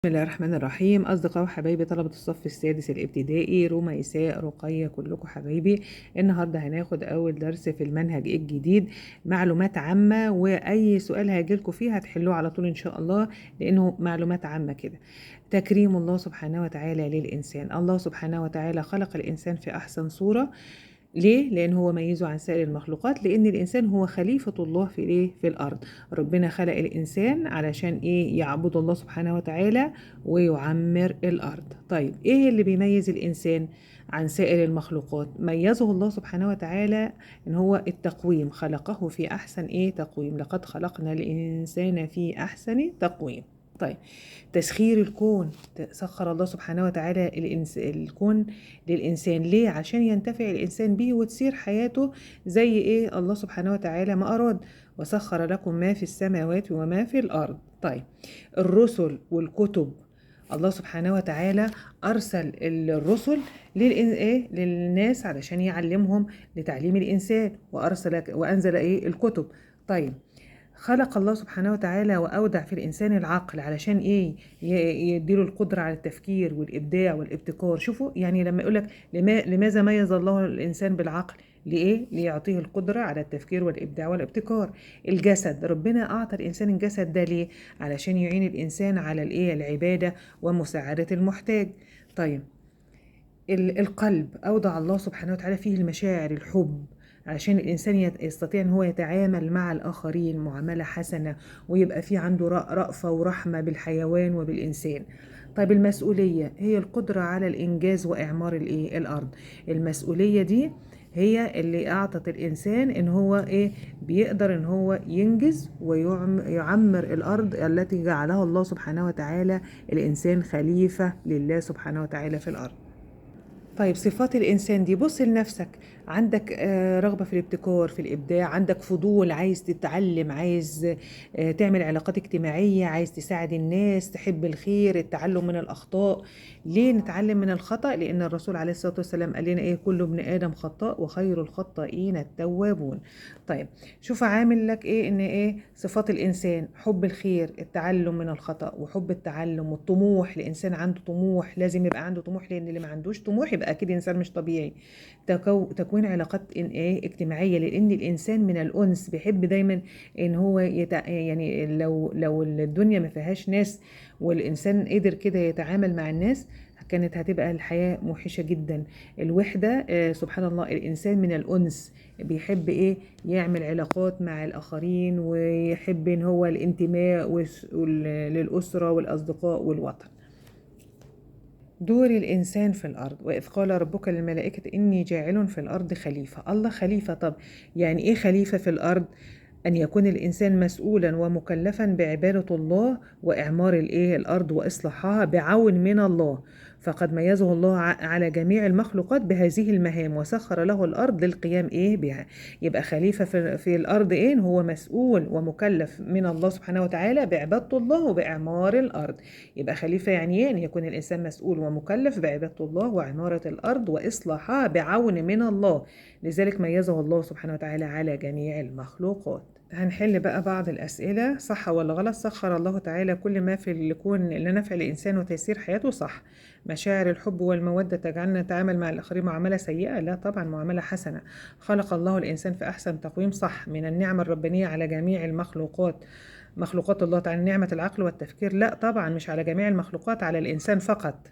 بسم الله الرحمن الرحيم. أصدقاء وحبايبي طلبة الصف السادس الابتدائي، روما، إساء، رقية، كلكم حبايبي. النهاردة هناخد أول درس في المنهج الجديد، معلومات عامة، وأي سؤال هيجيلكوا فيه هتحلوه على طول إن شاء الله، لأنه معلومات عامة كده. تكريم الله سبحانه وتعالى للإنسان. الله سبحانه وتعالى خلق الإنسان في أحسن صورة. ليه؟ لأن هو ميزه عن سائر المخلوقات، لأن الإنسان هو خليفة الله في إيه؟ في الأرض. ربنا خلق الإنسان علشان إيه؟ يعبد الله سبحانه وتعالى ويعمر الأرض. طيب إيه اللي بيميز الإنسان عن سائر المخلوقات؟ ميزه الله سبحانه وتعالى إن هو التقويم، خلقه في أحسن إيه؟ تقويم. لقد خلقنا الإنسان في أحسن تقويم. طيب تسخير الكون، سخر الله سبحانه وتعالى الكون للإنسان. ليه؟ عشان ينتفع الإنسان به وتسير حياته زي إيه الله سبحانه وتعالى ما أراد. وسخر لكم ما في السماوات وما في الأرض. طيب الرسل والكتب، الله سبحانه وتعالى أرسل الرسل للناس علشان يعلمهم لتعليم الإنسان، وأنزل إيه؟ الكتب. طيب خلق الله سبحانه وتعالى وأودع في الإنسان العقل علشان إيه؟ يديله القدرة على التفكير والإبداع والابتكار. شوفوا يعني لما يقولك لماذا ميز الله الإنسان بالعقل؟ لإيه؟ ليعطيه القدرة على التفكير والإبداع والابتكار. الجسد، ربنا أعطى الإنسان الجسد ده ليه؟ علشان يعين الإنسان على الإيه؟ العبادة ومساعدة المحتاج. طيب القلب، أوضع الله سبحانه وتعالى فيه المشاعر، الحب، عشان الإنسان يستطيع أن هو يتعامل مع الآخرين معاملة حسنة، ويبقى فيه عنده رأفة ورحمة بالحيوان وبالإنسان. طيب المسؤولية هي القدرة على الإنجاز وإعمار الأرض. المسؤولية دي هي اللي أعطت الإنسان إن هو بيقدر إن هو ينجز ويعمر الأرض التي جعلها الله سبحانه وتعالى الإنسان خليفة لله سبحانه وتعالى في الأرض. طيب صفات الإنسان دي، بص لنفسك. عندك رغبة في الابتكار، في الإبداع، عندك فضول، عايز تتعلم، عايز تعمل علاقات اجتماعية، عايز تساعد الناس، تحب الخير، التعلم من الأخطاء. ليه نتعلم من الخطأ؟ لأن الرسول عليه الصلاة والسلام قال لنا كل ابن آدم خطاء وخير الخطائين التوابون. طيب شوف عامل لك إن صفات الإنسان: حب الخير، التعلم من الخطأ، وحب التعلم، والطموح. الإنسان عنده طموح، لازم يبقى عنده طموح، لأن اللي ما عندوش طموح يبقى أكيد إنسان مش طبيعي. تكوين علاقات اجتماعية، لأن الإنسان من الأنس بيحب دايما إن هو يعني لو الدنيا ما فيهاش ناس والإنسان قدر كده يتعامل مع الناس، كانت هتبقى الحياة موحشة جدا. الوحدة، سبحان الله، الإنسان من الأنس بيحب يعمل علاقات مع الآخرين، ويحب إن هو الانتماء للأسرة والأصدقاء والوطن. دور الإنسان في الأرض. وإذ قال ربك للملائكة إني جاعل في الأرض خليفة. الله خليفة. طب يعني إيه خليفة في الأرض؟ أن يكون الإنسان مسؤولا ومكلفا بعبادة الله وإعمار الأرض وإصلاحها بعون من الله. فقد ميزه الله على جميع المخلوقات بهذه المهام، وسخر له الأرض للقيام بها. يبقى خليفة في الأرض هو مسؤول ومكلف من الله سبحانه وتعالى بعبادة الله وبإعمار الأرض. يبقى خليفة يعني أن يكون الإنسان مسؤول ومكلف بعبادة الله وعمارة الأرض وإصلاحها بعون من الله. لذلك ميزه الله سبحانه وتعالى على جميع المخلوقات. هنحل بقى بعض الأسئلة، صح ولا غلط؟ سخر الله تعالى كل ما في الكون لنفع الإنسان وتيسير حياته، صح. مشاعر الحب والمودة تجعلنا نتعامل مع الآخرين معاملة سيئة؟ لا طبعا، معاملة حسنة. خلق الله الإنسان في أحسن تقويم، صح. من النعمة الربانية على جميع مخلوقات الله تعالى نعمة العقل والتفكير؟ لا طبعا، مش على جميع المخلوقات، على الإنسان فقط.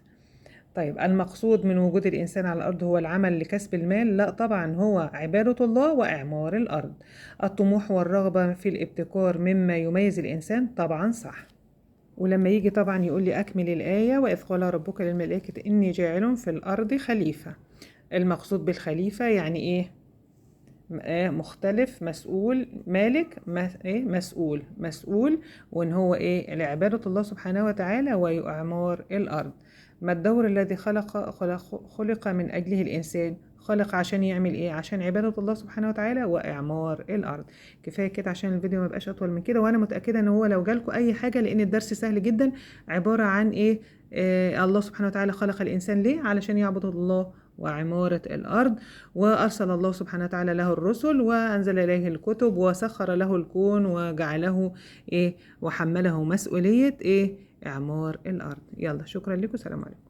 طيب المقصود من وجود الإنسان على الأرض هو العمل لكسب المال؟ لا طبعا، هو عبادة الله وإعمار الأرض. الطموح والرغبة في الابتكار مما يميز الإنسان؟ طبعا صح. ولما يجي طبعا يقول لي أكمل الآية: وإذ قال ربك للملائكة إني جاعل في الأرض خليفة. المقصود بالخليفة يعني مختلف، مسؤول، مالك، مسؤول، وان هو لعبادة الله سبحانه وتعالى وإعمار الأرض. ما الدور الذي خلق من أجله الإنسان؟ خلق عشان يعمل عشان عبادة الله سبحانه وتعالى وإعمار الأرض. كفاية كده عشان الفيديو ما يبقاش أطول من كده، وأنا متأكدة ان هو لو جالكوا أي حاجة، لأن الدرس سهل جدا، عبارة عن الله سبحانه وتعالى خلق الإنسان ليه؟ علشان يعبد الله وعمارة الأرض، وأرسل الله سبحانه وتعالى له الرسل، وأنزل إليه الكتب، وسخر له الكون، وجعله وحمله مسؤولية إعمار الأرض. يلا شكرا لكم، سلام عليكم.